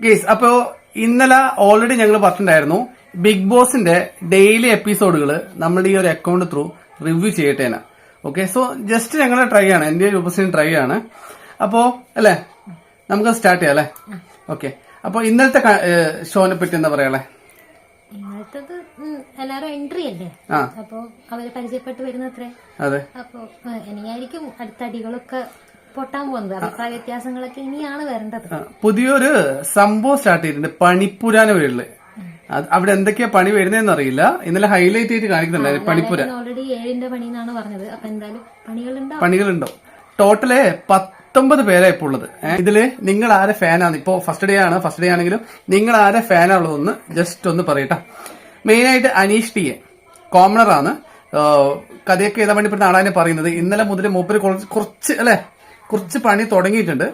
Guys അപ്പോ ഇന്നലെ already ഞങ്ങൾ പറഞ്ഞിട്ടുണ്ടായിരുന്നു ബിഗ് ബോസിന്റെ ഡെയിലി എപ്പിസോഡുകൾ നമ്മുടെ ഈ ഒരു അക്കൗണ്ട് ത്രൂ റിവ്യൂ ചെയ്യട്ടേന. ഓക്കെ, സോ ജസ്റ്റ് ഞങ്ങൾ ട്രൈ ആണ്, എന്റെ രൂപസിന് ട്രൈ ആണ്. അപ്പോ അല്ലേ നമുക്ക് സ്റ്റാർട്ട് ചെയ്യാം അല്ലേ? ഓക്കെ, അപ്പൊ ഇന്നലത്തെ ഷോനെ പറ്റി എന്താ പറയാ? ഇന്നലത്തത് എല്ലാരും എൻട്രി അല്ലേ, അപ്പൊ അവര് പരിചയപ്പെട്ട് വരുന്നത്രേ. അതെ, അപ്പൊ ഇനിയായിരിക്കും അടുത്ത അടികളൊക്കെ പൊട്ടാൻ പോകുന്നത്. അഭിപ്രായ വ്യത്യാസങ്ങളൊക്കെ ഇനിയാണ് വരേണ്ടത്. പുതിയൊരു സംഭവം സ്റ്റാർട്ട് ചെയ്തിട്ടുണ്ട്, പണിപ്പുരാന് വീട്ടില്. അവിടെ എന്തൊക്കെയാ പണി വരുന്നതെന്ന് അറിയില്ല. ഇന്നലെ ഹൈലൈറ്റ് ചെയ്ത് കാണിക്കുന്നുണ്ടായിരുന്നു പണിപ്പുര. ഓൾറെഡി 7ന്റെ പണി എന്നാണ് പറഞ്ഞത്. അപ്പൊ എന്തായാലും പണികളുണ്ടോ? ടോട്ടല് 19 പേരാ ഇപ്പോൾ ഉള്ളത്. ഇതില് നിങ്ങൾ ആരെ ഫാനാണ്? ഇപ്പോ ഫസ്റ്റ് ഡേ ആണെങ്കിലും നിങ്ങൾ ആരെ ഫാനാണുള്ളതെന്ന് ജസ്റ്റ് ഒന്ന് പറയട്ടെ. മെയിൻ ആയിട്ട് അനീഷ് ടി എ കോമണർ ആണ്. കഥയൊക്കെ ഏതാ വേണ്ടി നാടാനെ പറയുന്നത്. ഇന്നലെ മുതൽ മൂപ്പര് കുറച്ച് പണി തുടങ്ങിയിട്ടുണ്ട്.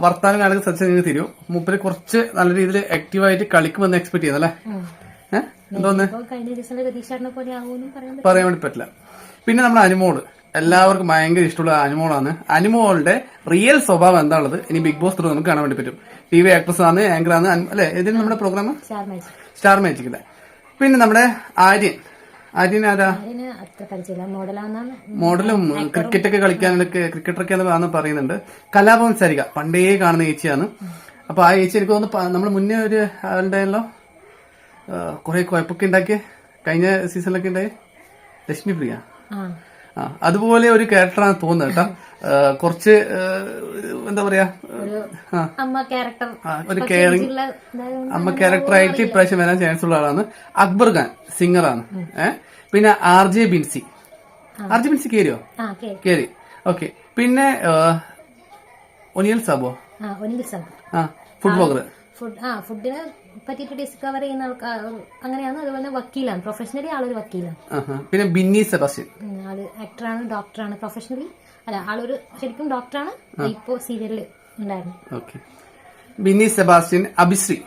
വർത്താനം കാണുന്ന സത്യം തിരിയും. മൂപ്പര് കുറച്ച് നല്ല രീതിയിൽ ആക്റ്റീവായിട്ട് കളിക്കുമെന്ന് എക്സ്പെക്ട് ചെയ്യുന്നല്ലേ? എന്തോന്ന് പറയാൻ വേണ്ടി പറ്റില്ല. പിന്നെ നമ്മുടെ അനുമോള് എല്ലാവർക്കും ഭയങ്കര ഇഷ്ടമുള്ള അനുമോളാണ്. അനുമോളുടെ റിയൽ സ്വഭാവം എന്താണുള്ളത് ഇനി ബിഗ് ബോസ് ത്രൂ നമുക്ക് കാണാൻ വേണ്ടി പറ്റും. TV ആക്ട്രസ് ആണ്, ആങ്കർ ആണ് അല്ലെ? ഇതിന് നമ്മുടെ പ്രോഗ്രാം സ്റ്റാർ മാജിക് അല്ലേ? പിന്നെ നമ്മുടെ ആര്യൻ ആരാ? മോഡലും ക്രിക്കറ്റൊക്കെ കളിക്കാനൊക്കെ ക്രിക്കറ്ററൊക്കെയാണെന്ന് പറയുന്നുണ്ട്. കലാഭവൻ സരിക പണ്ടേ കാണുന്ന ചേച്ചിയാണ്. അപ്പൊ ആ ചേച്ചി എനിക്ക് തോന്നുന്നു നമ്മൾ മുന്നേ ഒരു ആളുണ്ടായല്ലോ, കുറെ കുഴപ്പമൊക്കെ ഉണ്ടാക്കിയ കഴിഞ്ഞ സീസണിലൊക്കെ ഉണ്ടായി, ലക്ഷ്മി പ്രിയ. അതുപോലെ ഒരു ക്യാരക്ടറാണ് തോന്നുന്നത് കേട്ടോ. കുറച്ച് എന്താ പറയാ, ഒരു കെയറിംഗ് അമ്മ ക്യാരക്ടറായിട്ട് ഇപ്രാവശ്യം വരാൻ ചാൻസ് ഉള്ള ആളാണ്. അക്ബർ ഖാൻ സിംഗറാണ്. പിന്നെ RJ ബിൻസി കേറിയോ? കേറി. ഓക്കെ, പിന്നെ ഒനിയൽ സാബോ ഫുഡ് ബ്ലോഗർ. ഫുഡിനെ പറ്റിയിട്ട് ഡിസ്കവർ ചെയ്യുന്ന ആൾക്കാർ അങ്ങനെയാണ്. അതുപോലെ വക്കീലാണ്, പ്രൊഫഷണലി ആളൊരു വക്കീലാണ്. പിന്നെ ബിന്നി സെബാസ്റ്റ്യൻ ആള് ആക്ടറാണ്, ഡോക്ടറാണ്. പ്രൊഫഷണലി അല്ല, ആളൊരു ശരിക്കും ഡോക്ടറാണ്. ഇപ്പോ സീരിയലിൽ ഉണ്ടായിരുന്നു. Okay, Binny Sebastian. Abhishree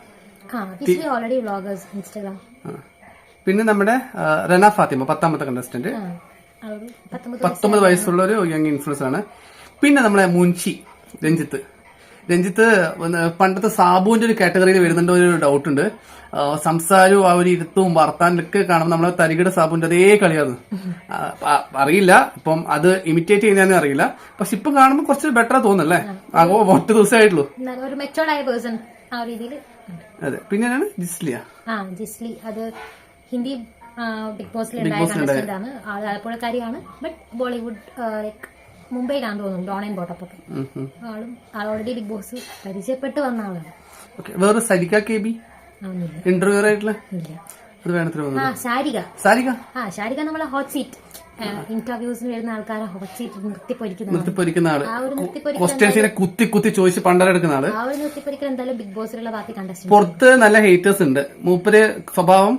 already vloggers Instagram. പിന്നെ നമ്മുടെ റന ഫാത്തിമ 10ാമത്തെ കണ്ടസ്റ്റന്റ്, 19 വയസ്സുള്ള ഒരു യങ് ഇൻഫ്ലുവൻസർ ആണ്. പിന്നെ നമ്മളെ മുൻഷി രഞ്ജിത്ത് പണ്ടത്തെ സാബുവിന്റെ ഒരു കാറ്റഗറിയിൽ വരുന്നുണ്ട്. ഒരു ഡൗട്ട് ഉണ്ട്. സംസാരവും ആ ഒരു ഇരുത്തവും വർത്താനൊക്കെ കാണുമ്പോൾ നമ്മളെ തരികിട സാബുവിന്റെ അതേ കളിയാണ്. അറിയില്ല ഇപ്പം അത് ഇമിറ്റേറ്റ് ചെയ്യുന്നതെന്ന് അറിയില്ല. പക്ഷെ ഇപ്പം കാണുമ്പോൾ കുറച്ച് ബെറ്റർ തോന്നുന്നല്ലേ? ഒറ്റ ദിവസമായിട്ടുള്ളൂ. അതെ. പിന്നെയാണ് ജിസ്ലി. അത് ഹിന്ദി ബിഗ് ബോസിലുണ്ടായ ആലപ്പുഴക്കാരിയാണ്. ബട്ട് ബോളിവുഡ് ലൈക്ക് മുംബൈയിലാണെന്ന് തോന്നുന്നു, ഡോൺ ആൻഡ് ബോട്ടപ്പൊക്കെ. ഓൾറെഡി ബിഗ് ബോസ് പരിചയപ്പെട്ട് വന്ന ആളാണ്. വേറെ സരിക KB ഇന്റർവ്യൂ ആയിട്ടുള്ള അത് വേണത്തിന് ശാരിക നമ്മളെ ഹോട്ട് സീറ്റ് ഇന്റർവ്യൂസിന് വരുന്ന ആൾക്കാരെ ഹോട്ട് സീറ്റ് നിർത്തിപ്പൊരിക്കുന്ന ആള്, ക്വസ്റ്റ്യൻസിനെ കുത്തി ചോദിച്ച് പണ്ടരെടുക്കുന്ന ആള്. ആ ഒരു നിർത്തിപ്പൊരിക്കൽ എന്തായാലും ബിഗ് ബോസിലുള്ള ബാക്കി കണ്ടസ്റ്റന്റ്. പുറത്ത് നല്ല ഹേറ്റേഴ്സ് ഉണ്ട്. മൂപ്പര് സ്വഭാവം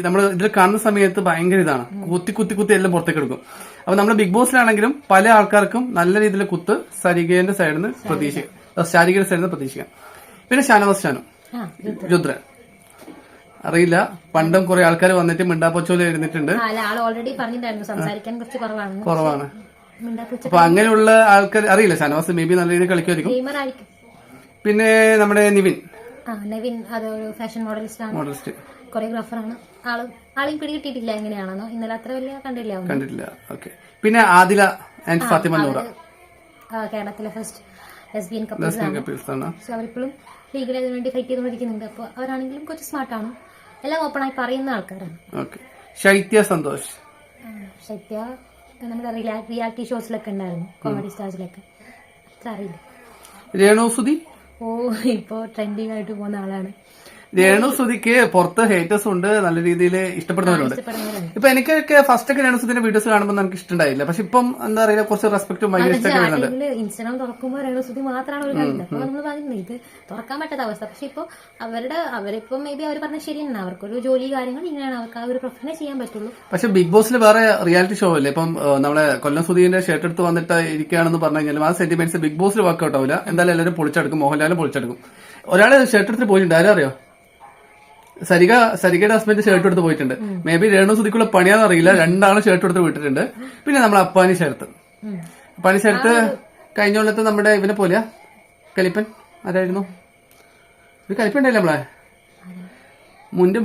നമ്മൾ ഇതിൽ കാണുന്ന സമയത്ത് ഭയങ്കര ഇതാണ്, കുത്തി എല്ലാം പുറത്തേക്ക് എടുക്കും. അപ്പൊ നമ്മൾ ബിഗ് ബോസിലാണെങ്കിലും പല ആൾക്കാർക്കും നല്ല രീതിയിൽ കുത്ത് ശാരികയുടെ സൈഡിൽ നിന്ന് പ്രതീക്ഷിക്കാം. പിന്നെ ഷാനു രുദ്രൻ അറിയില്ല, പണ്ടും കുറെ ആൾക്കാർ വന്നിട്ട് മിണ്ടാപ്പൊച്ചോല എഴുന്നിട്ടുണ്ട്. ഓൾറെഡി പറഞ്ഞിട്ടുണ്ടായിരുന്നു സംസാരിക്കാൻ കുറച്ച് കുറവാണ്. അപ്പൊ അങ്ങനെയുള്ള ആൾക്കാർ അറിയില്ല. ഷാനവാസ് മേ ബി നല്ല രീതിയിൽ കളിക്കുമായിരിക്കും. പിന്നെ നമ്മുടെ നിവിൻ അതൊരു ഫാഷൻ മോഡലിസ്റ്റ് കൊറിയോഗ്രാഫറാണ്. ആളെയും പിടികിട്ടിട്ടില്ല എങ്ങനെയാണെന്നോ. ഇന്നലെ അത്ര വലിയ കണ്ടിട്ടില്ല. ഓക്കെ. പിന്നെ ആദില ആൻഡ് ഫാത്തിമ നൂറ കേരളത്തിലെ ഫസ്റ്റ് ലെസ്ബിയൻ കപ്പിൾസ് ആണ്. സോ അവരിപ്പോഴും ലീഗൽ അതിനു വേണ്ടി ഫൈറ്റ് ചെയ്തുകൊണ്ടിരിക്കുന്നുണ്ട്. അപ്പോൾ അവരാണെങ്കിലും കുറച്ച് സ്മാർട്ടാണ്, എല്ലാം ഓപ്പണായി പറയുന്ന ആൾക്കാരാണ്. ശൈത്യ സന്തോഷ് നമ്മുടെ റിയാലിറ്റി ഷോസിലൊക്കെ ഉണ്ടായിരുന്നു, കോമഡി സ്റ്റാർസിലൊക്കെ. അത്ര അറിയില്ല. രേണുസുതി ഇപ്പോ ട്രെൻഡിങ് ആയിട്ട് പോകുന്ന ആളാണ്. രേണുസുതിക്ക് പുറത്ത് ഹേറ്റേഴ്സ് ഉണ്ട്, നല്ല രീതിയിൽ ഇഷ്ടപ്പെടുന്നവരുണ്ട്. ഇപ്പൊ എനിക്കൊക്കെ ഫസ്റ്റ് ഒക്കെ രേണുസുതിന്റെ വീഡിയോസ് കാണുമ്പോൾ നമുക്ക് ഇഷ്ടമുണ്ടായില്ല. പക്ഷെ ഇപ്പം എന്താ പറയുക, കുറച്ച് റെസ്പെക്റ്റും ഭയങ്കര ഇഷ്ടമൊക്കെ വരുന്നുണ്ട്. ഇൻസ്റ്റാഗ്രാം തുറക്കുമ്പോൾ രേണുസുതി മാത്രമാണ് ഒരു കാര്യം. അപ്പൊ നമ്മൾ പറയുന്നത് ഇത് തുറക്കാൻ പറ്റാത്ത അവസ്ഥ. പക്ഷെ ഇപ്പൊ അവരിപ്പം മേ ബി അവർ പറഞ്ഞ ശരിയാണ്, അവർക്കൊരു ജോലി കാര്യങ്ങൾ ഇങ്ങനെയാണ്, അവർക്ക് ആ ഒരു പ്രൊഫഷനെ ചെയ്യാൻ പറ്റുള്ളൂ. പക്ഷെ ബിഗ് ബോസിൽ വേറെ റിയാലിറ്റി ഷോ അല്ലേ? ഇപ്പം നമ്മളെ കൊല്ലം സുധീന്റെ ഷർട്ട് എടുത്ത് വന്നിട്ട് ഇരിക്കുകയാണെന്ന് പറഞ്ഞു കഴിഞ്ഞാലും ആ സെന്റിമെന്റ്സ് ബിഗ് ബോസിൽ വർക്ക്ഔട്ട് ആവില്ല. എന്തായാലും എല്ലാവരും പൊളിച്ചെടുക്കും. മോഹൻലാലും പൊളിച്ചെടുക്കും. ഒരാള് ഷർട്ട് എടുത്തിട്ട് പോയിട്ടുണ്ട്, ആരും അറിയോ? സരികയുടെ ഹസ്ബൻഡ് ഷർട്ട് എടുത്ത് പോയിട്ടുണ്ട്. മേ ബി രേണു സുധിക്കുള്ള പണിയാന്ന് അറിയില്ല, രണ്ടാളും ഷർട്ട് എടുത്ത് വിട്ടിട്ടുണ്ട്. പിന്നെ നമ്മുടെ അപ്പാനി ശരത്ത് കഴിഞ്ഞ കൊല്ലത്ത് നമ്മുടെ ഇവനെ പോലെയാ കലിപ്പൻ ആരായിരുന്നു? ഒരു കലിപ്പുണ്ടല്ലേ നമ്മളെ മുന്റെ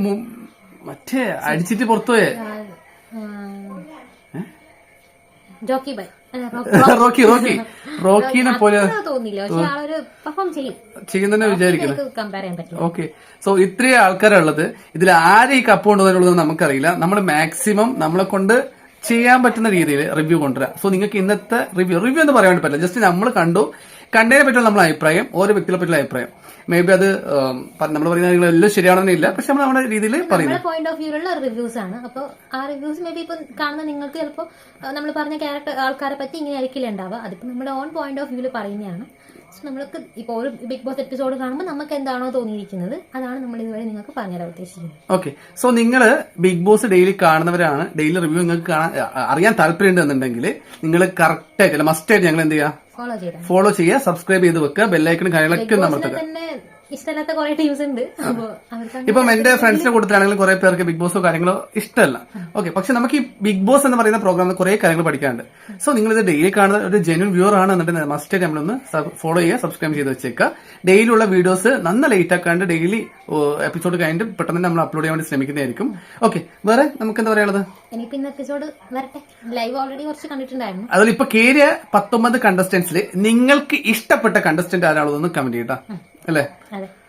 മറ്റേ അടിച്ചിട്ട് പുറത്തുപോയേ ജോക്കി ബൈ റോക്കിനെ പോലെ തോന്നില്ല, പക്ഷെ ആളൊരു പെർഫോം ചെയ്യും ചെയ്യുന്നെ വിചാരിക്കുന്നത്. കമ്പയർ ചെയ്യാൻ പറ്റും. ഓക്കെ, സോ ഇത്രയും ആൾക്കാരുള്ളത്, ഇതിൽ ആരെ ഈ കപ്പ് കൊണ്ടുവന്നുള്ളത് നമുക്കറിയില്ല. നമ്മൾ മാക്സിമം നമ്മളെ കൊണ്ട് ചെയ്യാൻ പറ്റുന്ന രീതിയിൽ റിവ്യൂ കൊണ്ടുവരാം. സോ നിങ്ങൾക്ക് ഇന്നത്തെ റിവ്യൂ എന്ന് പറയാൻ പറ്റില്ല, ജസ്റ്റ് നമ്മൾ കണ്ടതിനെ പറ്റിയുള്ള നമ്മളെ അഭിപ്രായം, ഓരോ വ്യക്തികളെ പറ്റിയുള്ള അഭിപ്രായം. മേ ബി അത് നമ്മൾ പറയുന്ന കാര്യങ്ങളെല്ലാം ശരിയാണെന്നില്ല, പക്ഷെ നമ്മൾ നമ്മുടെ രീതിയിൽ പറയുന്നത് പോയിന്റ് ഓഫ് വ്യൂലുള്ള റിവ്യൂസ് ആണ്. അപ്പോൾ ആ റിവ്യൂസ് മേ ബി ഇപ്പൊ കാണുന്ന നിങ്ങൾക്ക് ചിലപ്പോൾ നമ്മൾ പറഞ്ഞ ക്യാരക്ടർ ആൾക്കാരെ പറ്റി ഇങ്ങനെ ആയിരിക്കില്ല ഉണ്ടാവുക. അതിപ്പോ നമ്മുടെ ഓൺ പോയിന്റ് ഓഫ് വ്യൂല് പറയുന്നതാണ്. സോ നമ്മൾക്ക് ഇപ്പോൾ ഒരു ബിഗ് ബോസ് എപ്പിസോഡ് കാണുമ്പോൾ നമുക്ക് എന്താണോ തോന്നിയിരിക്കുന്നത് അതാണ് നമ്മൾ ഇതുവരെ നിങ്ങൾക്ക് പറഞ്ഞുതരാൻ ഉദ്ദേശിക്കുന്നത്. ഓക്കെ, സോ നിങ്ങൾ ബിഗ് ബോസ് ഡെയിലി കാണുന്നവരാണ്, ഡെയിലി റിവ്യൂ നിങ്ങൾക്ക് അറിയാൻ താല്പര്യം ഉണ്ടെന്നുണ്ടെങ്കിൽ നിങ്ങൾ കറക്റ്റ് ആയിട്ട് അല്ല മസ്റ്റ് ആയിട്ട് ഞങ്ങൾ എന്ത് ചെയ്യുക, ഫോളോ ചെയ്യുക, സബ്സ്ക്രൈബ് ചെയ്ത് വെക്കുക, ബെല്ലൈക്കൺ കാര്യങ്ങളൊക്കെ അമർത്തുക. ഇഷ്ടമല്ലാത്ത കുറെ ടീംസ് ഉണ്ട്. ഇപ്പം എന്റെ ഫ്രണ്ട്സിന്റെ കൂട്ടത്തിലാണെങ്കിൽ കുറെ പേർക്ക് ബിഗ് ബോസോ കാര്യങ്ങളോ ഇഷ്ടമല്ല. ഓക്കെ, പക്ഷെ നമുക്ക് ഈ ബിഗ് ബോസ് എന്ന് പറയുന്ന പ്രോഗ്രാമിൽ കുറെ കാര്യങ്ങൾ പഠിക്കാനുണ്ട്. സോ നിങ്ങൾ ഇത് ഡെയിലി കാണുന്ന ഒരു ജെന്യൂൻ വ്യൂവർ ആണ് എന്നുണ്ടെങ്കിൽ മസ്റ്റ് നമ്മളൊന്ന് ഫോളോ ചെയ്യുക, സബ്സ്ക്രൈബ് ചെയ്ത് വെച്ചേക്കുക. ഡെയിലിയുള്ള വീഡിയോസ് നന്ന ലേറ്റ് ആക്കാണ്ട് ഡെയിലി എപ്പിസോഡ് കഴിഞ്ഞിട്ട് പെട്ടെന്ന് നമ്മൾ അപ്ലോഡ് ചെയ്യാൻ വേണ്ടി ശ്രമിക്കുന്നതായിരിക്കും. ഓക്കെ, വേറെ നമുക്ക് എന്താ പറയാനുള്ളത്? എപ്പിസോഡ് വരട്ടെ. ലൈവ് ഓൾറെഡി കുറച്ച് കണ്ടിട്ടുണ്ടായിരുന്നു. അതിൽ ഇപ്പൊ കേറിയ 19 കണ്ടസ്റ്റന്റ്സിൽ നിങ്ങൾക്ക് ഇഷ്ടപ്പെട്ട കണ്ടസ്റ്റന്റ് ആരാളൊന്ന് കമന്റ് ചെയ്യട്ടാ, അല്ലേ?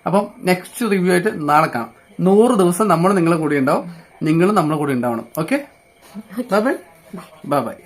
അപ്പം നെക്സ്റ്റ് റിവ്യൂ ആയിട്ട് നാളെ കാണാം. 100 ദിവസം നമ്മൾ നിങ്ങളെ കൂടെ ഉണ്ടാവും, നിങ്ങളും നമ്മളെ കൂടെ ഉണ്ടാവണം. Okay, bye bye.